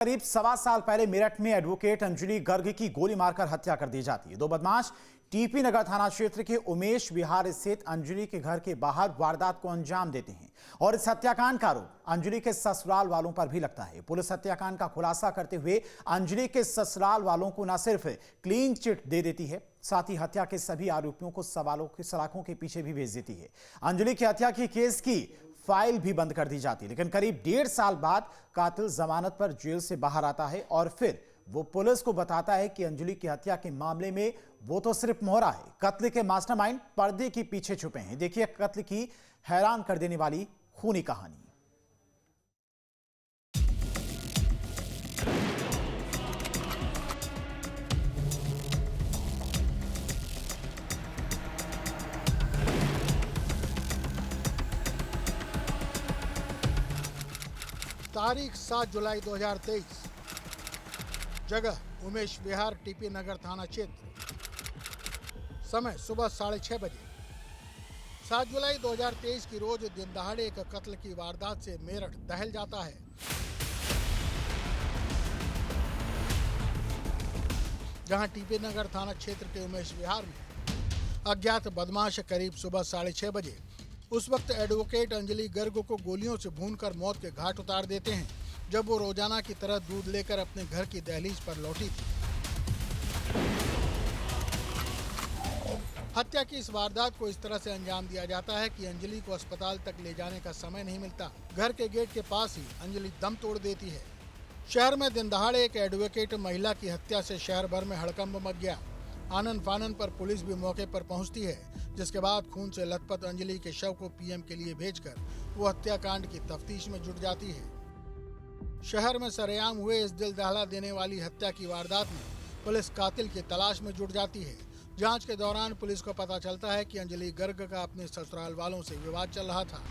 करीब सवा साल पहले मेरठ में एडवोकेट अंजलि गर्ग की गोली मारकर हत्या कर दी जाती है। दो बदमाश टीपी नगर थाना क्षेत्र के उमेश विहार स्थित अंजलि के घर के बाहर वारदात को अंजाम देते हैं और इस हत्याकांड का आरोप अंजलि के ससुराल वालों पर भी लगता है। पुलिस हत्याकांड का खुलासा करते हुए अंजलि के ससुराल वालों को न सिर्फ क्लीन चिट दे देती है, साथ ही हत्या के सभी आरोपियों को सवालों की सलाखों के पीछे भी भेज देती है। अंजलि की हत्या की केस की फाइल भी बंद कर दी जाती है, लेकिन करीब 1.5 साल बाद कातिल जमानत पर जेल से बाहर आता है और फिर वो पुलिस को बताता है कि अंजलि की हत्या के मामले में वो तो सिर्फ मोहरा है, कत्ल के मास्टरमाइंड पर्दे के पीछे छुपे हैं। देखिए कत्ल की हैरान कर देने वाली खूनी कहानी। तारीख 7 जुलाई 2023, जगह उमेश विहार टीपी नगर थाना क्षेत्र, समय सुबह 6:30 बजे। 7 जुलाई 2023 की रोज दिन दहाड़े एक कत्ल की वारदात से मेरठ दहल जाता है। जहां टीपी नगर थाना क्षेत्र के उमेश विहार में अज्ञात बदमाश करीब सुबह 6:30 बजे उस वक्त एडवोकेट अंजलि गर्ग को गोलियों से भूनकर मौत के घाट उतार देते हैं, जब वो रोजाना की तरह दूध लेकर अपने घर की दहलीज पर लौटी थी। हत्या की इस वारदात को इस तरह से अंजाम दिया जाता है कि अंजलि को अस्पताल तक ले जाने का समय नहीं मिलता। घर के गेट के पास ही अंजलि दम तोड़ देती है। शहर में दिन दहाड़े एक एडवोकेट महिला की हत्या से शहर भर में हड़कंप मच गया। आनन फानन पर पुलिस भी मौके पर पहुंचती है, जिसके बाद खून से लथपथ अंजलि के शव को पीएम के लिए भेजकर वो हत्याकांड की तफ्तीश में जुट जाती है। शहर में सरेआम हुए इस दिल दहला देने वाली हत्या की वारदात में पुलिस कातिल की तलाश में जुट जाती है। जांच के दौरान पुलिस को पता चलता है कि अंजलि गर्ग का अपने ससुराल वालों से विवाद चल रहा था।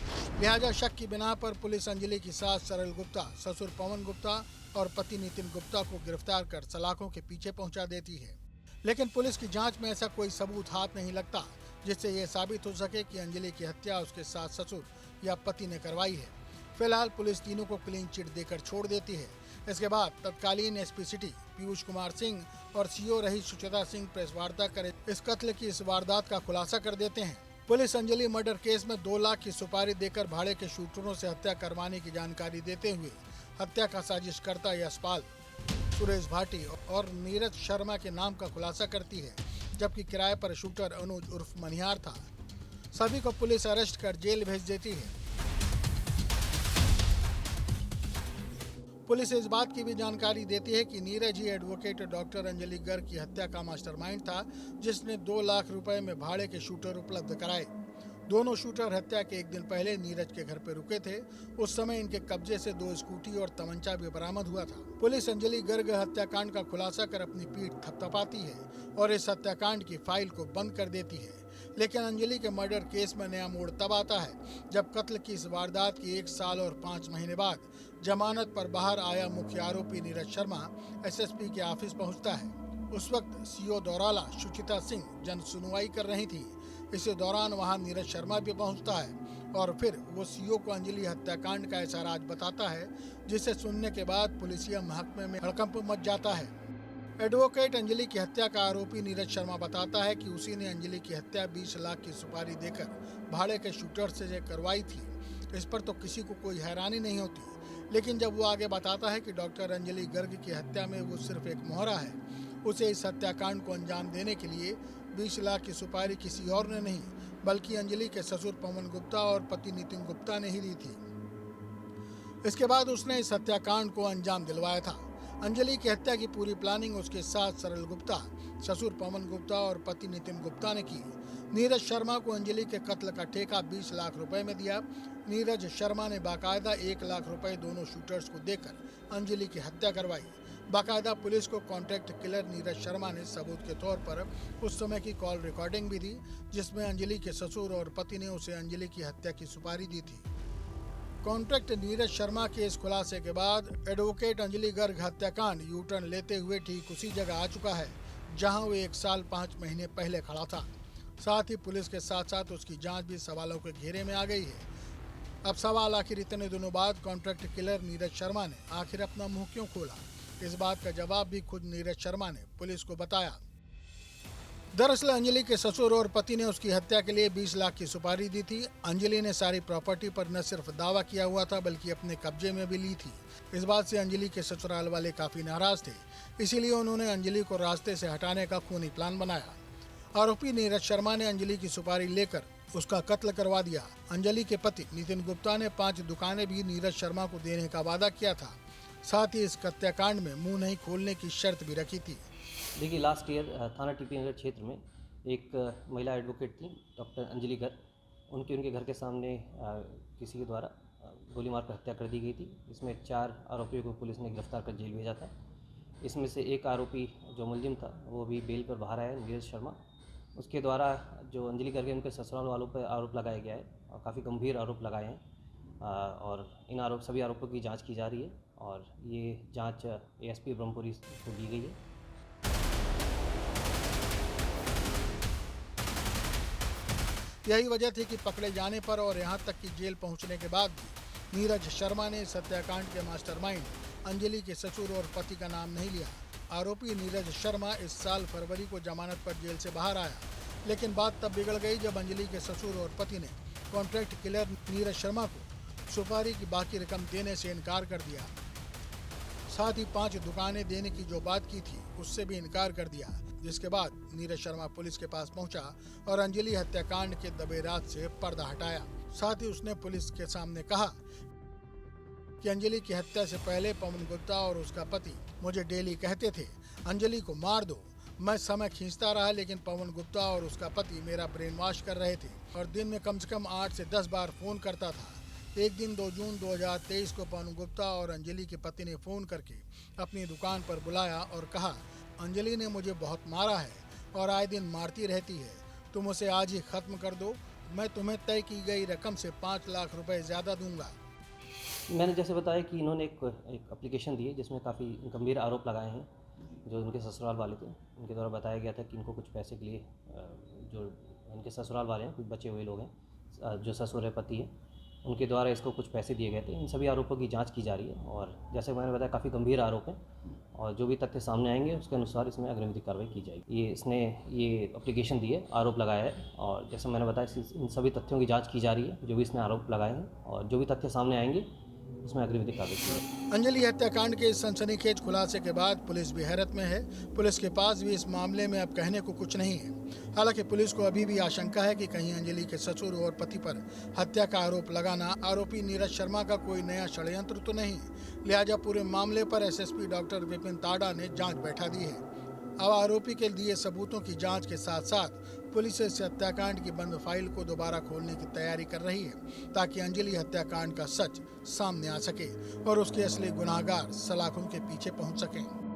लिहाजा शक की बिना पर पुलिस अंजलि की सास सरल गुप्ता, ससुर पवन गुप्ता और पति नितिन गुप्ता को गिरफ्तार कर सलाखों के पीछे पहुंचा देती है। लेकिन पुलिस की जांच में ऐसा कोई सबूत हाथ नहीं लगता जिससे ये साबित हो सके कि अंजलि की हत्या उसके सास ससुर या पति ने करवाई है। फिलहाल पुलिस तीनों को क्लीन चिट देकर छोड़ देती है। इसके बाद तत्कालीन एसपी सिटी पीयूष कुमार सिंह और सीओ रही सुचिता सिंह प्रेस वार्ता कर इस कत्ल की इस वारदात का खुलासा कर देते हैं। पुलिस अंजलि मर्डर केस में 2 लाख की सुपारी देकर भाड़े के शूटरों से हत्या करवाने की जानकारी देते हुए हत्या का साजिशकर्ता यशपाल, सुरेश भाटी और नीरज शर्मा के नाम का खुलासा करती है, जबकि किराए पर शूटर अनुज उर्फ मनिहार था। सभी को पुलिस अरेस्ट कर जेल भेज देती है। पुलिस इस बात की भी जानकारी देती है कि नीरज ही एडवोकेट डॉक्टर अंजलि गर्ग की हत्या का मास्टरमाइंड था, जिसने 2 लाख रुपए में भाड़े के शूटर उपलब्ध कराए। दोनों शूटर हत्या के 1 दिन पहले नीरज के घर पर रुके थे। उस समय इनके कब्जे से 2 स्कूटी और तमंचा भी बरामद हुआ था। पुलिस अंजलि गर्ग हत्याकांड का खुलासा कर अपनी पीठ थपथपाती है और इस हत्याकांड की फाइल को बंद कर देती है। लेकिन अंजलि के मर्डर केस में नया मोड़ तब आता है जब कत्ल की इस वारदात की 1 साल और 5 महीने बाद जमानत पर बाहर आया मुख्य आरोपी नीरज शर्मा एसएसपी के ऑफिस पहुंचता है। उस वक्त सीओ दौराला सुचिता सिंह जन सुनवाई कर रही थी। इसी दौरान वहां नीरज शर्मा भी पहुंचता है और फिर वो सीओ को अंजलि हत्याकांड का ऐसा राज बताता है, जिसे सुनने के बाद पुलिसिया महकमे में हड़कंप मच जाता है। एडवोकेट अंजलि की हत्या का आरोपी नीरज शर्मा बताता है कि उसी ने अंजलि की हत्या 20 लाख की सुपारी देकर भाड़े के शूटर से करवाई थी। इस पर तो किसी को कोई हैरानी नहीं होती, लेकिन जब वो आगे बताता है कि डॉक्टर अंजलि गर्ग की हत्या में वो सिर्फ एक मोहरा है, उसे इस हत्याकांड को अंजाम देने के लिए 20 लाख की सुपारी किसी और ने नहीं बल्कि अंजलि के ससुर पवन गुप्ता और पति नितिन गुप्ता ने ही दी थी। इसके बाद उसने इस हत्याकांड को अंजाम दिलवाया था। अंजलि की हत्या की पूरी प्लानिंग उसके साथ सरल गुप्ता, ससुर पवन गुप्ता और पति नितिन गुप्ता ने की। नीरज शर्मा को अंजलि के कत्ल का ठेका 20 लाख रुपए में दिया। नीरज शर्मा ने बाकायदा 1 लाख रुपए दोनों शूटर्स को देकर अंजलि की हत्या करवाई। बाकायदा पुलिस को कॉन्ट्रैक्ट किलर नीरज शर्मा ने सबूत के तौर पर उस समय की कॉल रिकॉर्डिंग भी दी, जिसमें अंजलि के ससुर और पति ने उसे अंजलि की हत्या की सुपारी दी थी। कॉन्ट्रैक्ट नीरज शर्मा के इस खुलासे के बाद एडवोकेट अंजलि गर्ग हत्याकांड यू टर्न लेते हुए ठीक उसी जगह आ चुका है जहां वो 1 साल 5 महीने पहले खड़ा था। साथ ही पुलिस के साथ साथ उसकी जांच भी सवालों के घेरे में आ गई है। अब सवाल आखिर इतने दिनों बाद कॉन्ट्रैक्ट किलर नीरज शर्मा ने आखिर अपना मुंह क्यों खोला? इस बात का जवाब भी खुद नीरज शर्मा ने पुलिस को बताया। दरअसल अंजलि के ससुर और पति ने उसकी हत्या के लिए 20 लाख की सुपारी दी थी। अंजलि ने सारी प्रॉपर्टी पर न सिर्फ दावा किया हुआ था बल्कि अपने कब्जे में भी ली थी। इस बात से अंजलि के ससुराल वाले काफी नाराज थे, इसीलिए उन्होंने अंजलि को रास्ते से हटाने का खूनी प्लान बनाया। आरोपी नीरज शर्मा ने अंजलि की सुपारी लेकर उसका कत्ल करवा दिया। अंजलि के पति नितिन गुप्ता ने 5 दुकानें भी नीरज शर्मा को देने का वादा किया था। साथ ही इस हत्याकांड में मुंह नहीं खोलने की शर्त भी रखी थी। देखिए, लास्ट ईयर थाना टीपी नगर क्षेत्र में एक महिला एडवोकेट थी, डॉक्टर अंजलि गर्ग। उनके घर के सामने किसी के द्वारा गोली मारकर हत्या कर दी गई थी। इसमें 4 आरोपियों को पुलिस ने गिरफ्तार कर जेल भेजा था। इसमें से एक आरोपी जो मुलजिम था वो भी बेल पर बाहर आया है, नीरज शर्मा। उसके द्वारा जो अंजलि गर्ग है उनके ससुराल वालों पर आरोप लगाया गया है और काफ़ी गंभीर आरोप लगाए हैं और इन सभी आरोपों की जांच की जा रही है और ये जांच एएसपी ब्रह्मपुरी को दी गई है। यही वजह थी कि पकड़े जाने पर और यहां तक कि जेल पहुंचने के बाद भी नीरज शर्मा ने इस हत्याकांड के मास्टरमाइंड अंजलि के ससुर और पति का नाम नहीं लिया। आरोपी नीरज शर्मा इस साल फरवरी को जमानत पर जेल से बाहर आया, लेकिन बात तब बिगड़ गई जब अंजलि के ससुर और पति ने कॉन्ट्रैक्ट किलर नीरज शर्मा को सुपारी की बाकी रकम देने से इनकार कर दिया। साथ ही 5 दुकानें देने की जो बात की थी उससे भी इनकार कर दिया, जिसके बाद नीरज शर्मा पुलिस के पास पहुंचा और अंजलि हत्याकांड के दबे राज से पर्दा हटाया। साथ ही उसने पुलिस के सामने कहा कि अंजलि की हत्या से पहले पवन गुप्ता और उसका पति मुझे डेली कहते थे अंजलि को मार दो। मैं समय खींचता रहा, लेकिन पवन गुप्ता और उसका पति मेरा ब्रेन वॉश कर रहे थे और दिन में कम से कम 8 से 10 बार फोन करता था। एक दिन 2 जून 2023 को पवन गुप्ता और अंजलि के पति ने फोन करके अपनी दुकान पर बुलाया और कहा अंजलि ने मुझे बहुत मारा है और आए दिन मारती रहती है, तुम उसे आज ही खत्म कर दो, मैं तुम्हें तय की गई रकम से 5 लाख रुपए ज्यादा दूंगा। मैंने जैसे बताया कि इन्होंने एक एप्लीकेशन दी है जिसमें काफ़ी गंभीर आरोप लगाए हैं जो उनके ससुराल वाले थे। उनके द्वारा बताया गया था कि इनको कुछ पैसे के लिए जो इनके ससुराल वाले हैं, कुछ बचे हुए लोग हैं, जो ससुर है पति है, उनके द्वारा इसको कुछ पैसे दिए गए थे। इन सभी आरोपों की जांच की जा रही है और जैसे मैंने बताया काफ़ी गंभीर आरोप हैं और जो भी तथ्य सामने आएंगे उसके अनुसार इसमें अग्रिम विधिक कार्रवाई की जाएगी। इसने ये एप्लीकेशन दी है, आरोप लगाया है और जैसे मैंने बताया इन सभी तथ्यों की जांच की जा रही है जो भी इसने आरोप लगाए हैं और जो भी तथ्य सामने आएंगे उसमें अग्रिम विधिक कार्रवाई की जाएगी। अंजलि हत्याकांड के इस सनसनीखेज खुलासे के बाद पुलिस भी हैरत में है। पुलिस के पास भी इस मामले में अब कहने को कुछ नहीं है। हालांकि पुलिस को अभी भी आशंका है कि कहीं अंजलि के ससुर और पति पर हत्या का आरोप लगाना आरोपी नीरज शर्मा का कोई नया षड्यंत्र तो नहीं। लिहाजा पूरे मामले पर एसएसपी डॉक्टर विपिन ताड़ा ने जांच बैठा दी है। अब आरोपी के दिए सबूतों की जांच के साथ साथ पुलिस इस हत्याकांड की बंद फाइल को दोबारा खोलने की तैयारी कर रही है ताकि अंजलि हत्याकांड का सच सामने आ सके और उसके असली गुनाहगार सलाखों के पीछे पहुंच सकें।